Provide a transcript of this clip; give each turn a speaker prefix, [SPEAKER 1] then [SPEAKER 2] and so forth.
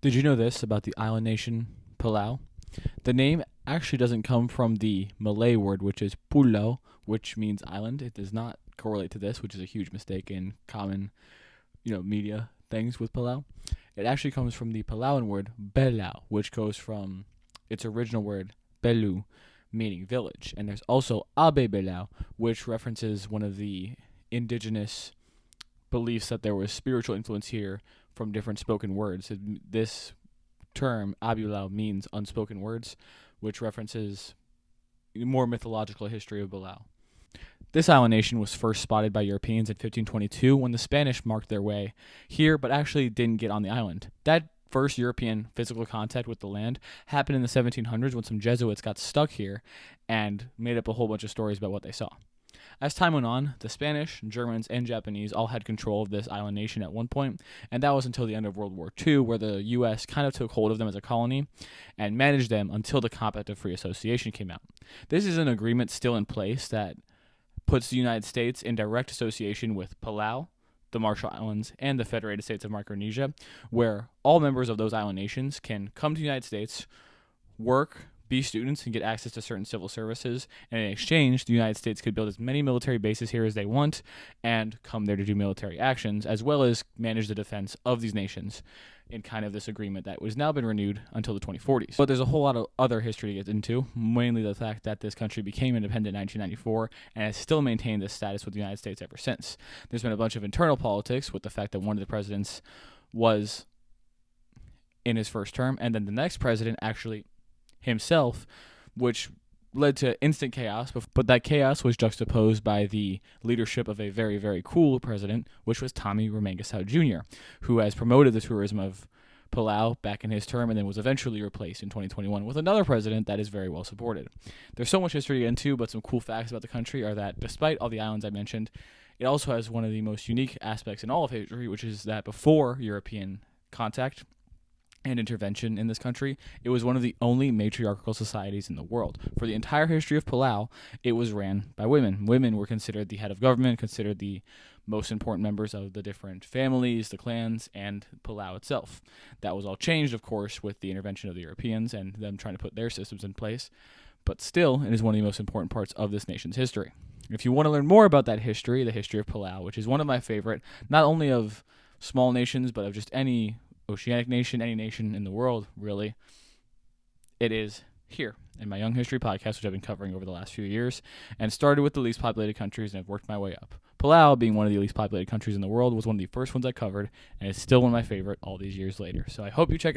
[SPEAKER 1] Did you know this about the island nation Palau? The name actually doesn't come from the Malay word, which is pulau, which means island. It does not correlate to this, which is a huge mistake in common, media things with Palau. It actually comes from the Palauan word belau, which goes from its original word belu, meaning village. And there's also abe belau, which references one of the indigenous beliefs that there was spiritual influence here from different spoken words. This term abulau means unspoken words, which references more mythological history of Palau. This island nation was first spotted by Europeans in 1522 when the Spanish marked their way here, but actually didn't get on the island. That first European physical contact with the land happened in the 1700s when some Jesuits got stuck here and made up a whole bunch of stories about what they saw. As time went on, the Spanish, Germans, and Japanese all had control of this island nation at one point, and that was until the end of World War II, where the U.S. kind of took hold of them as a colony and managed them until the Compact of Free Association came out. This is an agreement still in place that puts the United States in direct association with Palau, the Marshall Islands, and the Federated States of Micronesia, where all members of those island nations can come to the United States, work, be students, and get access to certain civil services. And in exchange, the United States could build as many military bases here as they want and come there to do military actions, as well as manage the defense of these nations in kind of this agreement that was now been renewed until the 2040s. But there's a whole lot of other history to get into, mainly the fact that this country became independent in 1994 and has still maintained this status with the United States ever since. There's been a bunch of internal politics with the fact that one of the presidents was in his first term, and then the next president actually himself, which led to instant chaos, but that chaos was juxtaposed by the leadership of a very, very cool president, which was Tommy Romangasau Jr., who has promoted the tourism of Palau back in his term and then was eventually replaced in 2021 with another president that is very well supported. There's so much history to get into, but some cool facts about the country are that despite all the islands I mentioned, it also has one of the most unique aspects in all of history, which is that before European contact and intervention in this country, it was one of the only matriarchal societies in the world. For the entire history of Palau, it was ran by women. Women were considered the head of government, considered the most important members of the different families, the clans, and Palau itself. That was all changed, of course, with the intervention of the Europeans and them trying to put their systems in place. But still, it is one of the most important parts of this nation's history. If you want to learn more about that history, the history of Palau, which is one of my favorite, not only of small nations, but of just any oceanic nation, any nation in the world, really, it is here in my Young History podcast, which I've been covering over the last few years, and started with the least populated countries and have worked my way up. Palau, being one of the least populated countries in the world, was one of the first ones I covered, and it's still one of my favorite all these years later. So I hope you check